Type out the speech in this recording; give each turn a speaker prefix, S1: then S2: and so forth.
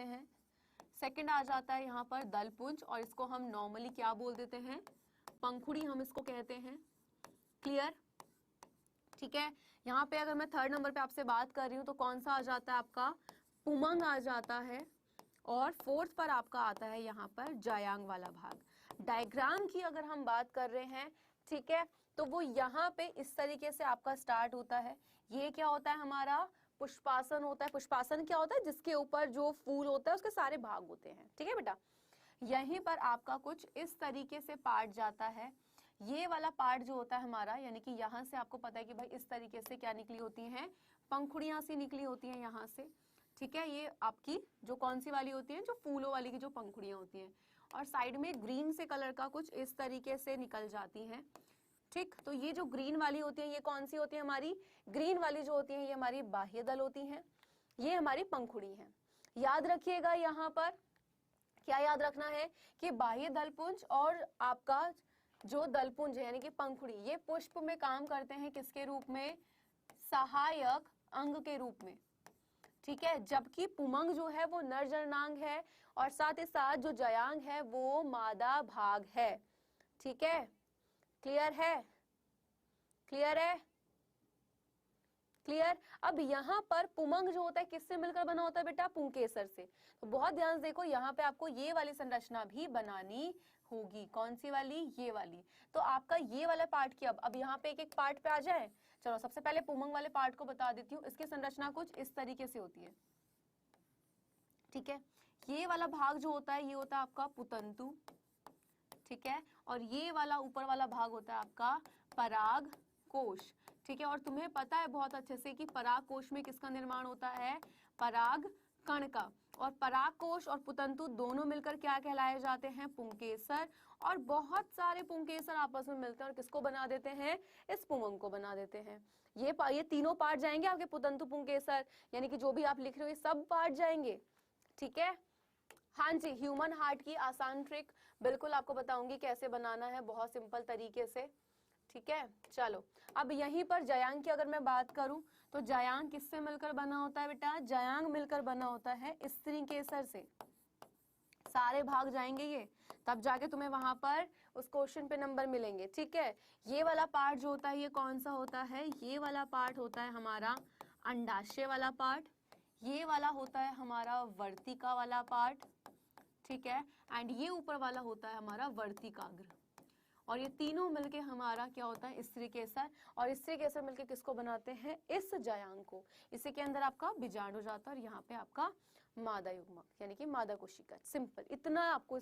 S1: हैं। सेकंड आ जाता है यहाँ पर दलपुंज, और इसको हम नॉर्मली क्या बोल देते हैं, पंखुड़ी हम इसको कहते हैं। क्लियर? ठीक है। यहाँ पे अगर मैं थर्ड नंबर पे आपसे बात कर रही हूँ तो कौन सा आ जाता है आपका, पुमंग आ जाता है। और फोर्थ पर आपका आता है यहाँ पर जायांग वाला भाग। डायग्राम की अगर हम बात कर रहे हैं, ठीक है, तो वो यहाँ पे इस तरीके से आपका स्टार्ट होता है। ये क्या होता है हमारा, पुष्पासन होता है। पुष्पासन क्या होता है, जिसके ऊपर जो फूल होता है उसके सारे भाग होते हैं। ठीक है बेटा, यहीं पर आपका कुछ इस तरीके से पार्ट जाता है। ये वाला पार्ट जो होता है हमारा, यानी कि यहाँ से आपको पता है कि भाई इस तरीके से क्या निकली होती हैं, पंखुड़ियां सी निकली होती हैं यहाँ से। ठीक है, ये आपकी जो कौन सी वाली होती है, जो फूलों वाली की जो पंखुड़ियां होती हैं, और साइड में ग्रीन से कलर का कुछ इस तरीके से निकल जाती हैं। ठीक, तो ये जो ग्रीन वाली होती है ये कौन सी होती है हमारी, ग्रीन वाली जो होती है ये हमारी बाह्य दल होती हैं, ये हमारी पंखुड़ी है। याद रखिएगा यहाँ पर क्या याद रखना है कि बाह्य दलपुंज और आपका जो दलपुंज है यानी कि पंखुड़ी, ये पुष्प में काम करते हैं किसके रूप में, सहायक अंग के रूप में। ठीक है, जबकि पुमंग जो है वो नर जननांग है, और साथ ही साथ जो जयांग है वो मादा भाग है। ठीक है, क्लियर है, क्लियर है, क्लियर। अब यहाँ पर पुमंग जो होता है किससे मिलकर बना होता है बेटा, पुंकेसर से। तो बहुत ध्यान से देखो, यहाँ पे आपको ये वाली संरचना भी बनानी होगी। कौन सी वाली, ये वाली। तो आपका ये वाला पार्ट की अब यहाँ पे एक एक पार्ट पे आ जाए। चलो सबसे पहले पुमंग वाले पार्ट को बता देती हूँ। इसकी संरचना कुछ इस तरीके से होती है। ठीक है, ये वाला भाग जो होता है ये होता है आपका पुतंतु। ठीक है, और ये वाला ऊपर वाला भाग होता है आपका पराग कोश। ठीक है, और तुम्हें पता है बहुत अच्छे से कि पराग कोश में किसका निर्माण होता है, पराग कण का। और पराग कोश और पुतंतु दोनों मिलकर क्या कहलाए जाते हैं, पुंकेसर। और बहुत सारे पुंकेसर आपस में मिलते हैं और किसको बना देते हैं, इस पुमंग को बना देते हैं। ये तीनों पार्ट जाएंगे आपके, पुतंतु पुंकेसर, यानी कि जो भी आप लिख रहे हो ये सब पार्ट जाएंगे। ठीक है, हाँ जी, ह्यूमन हार्ट की आसान ट्रिक बिल्कुल आपको बताऊंगी कैसे बनाना है, बहुत सिंपल तरीके से। ठीक है, चलो अब यहीं पर जयांग की अगर मैं बात करूं तो जयांग किससे मिलकर बना होता है बेटा, जयांग मिलकर बना होता है स्त्रीकेसर से। सारे भाग जाएंगे ये, तब जाके तुम्हें वहां पर उस क्वेश्चन पे नंबर मिलेंगे। ठीक है, ये वाला पार्ट जो होता है ये कौन सा होता है, ये वाला पार्ट होता है हमारा अंडाशय वाला पार्ट। ये वाला होता है हमारा वर्तिका वाला पार्ट। ठीक है, एंड ये ऊपर वाला होता है हमारा वर्तिकाग्र। और ये तीनों मिलके हमारा क्या होता है, स्त्रीकेसर। और स्त्रीकेसर मिलके किसको बनाते हैं, इस जयांग को। इसी के अंदर आपका बीजाणु जाता है और यहाँ पे आपका मादा युग्मक यानी कि मादा कोशिका। सिंपल, इतना आपको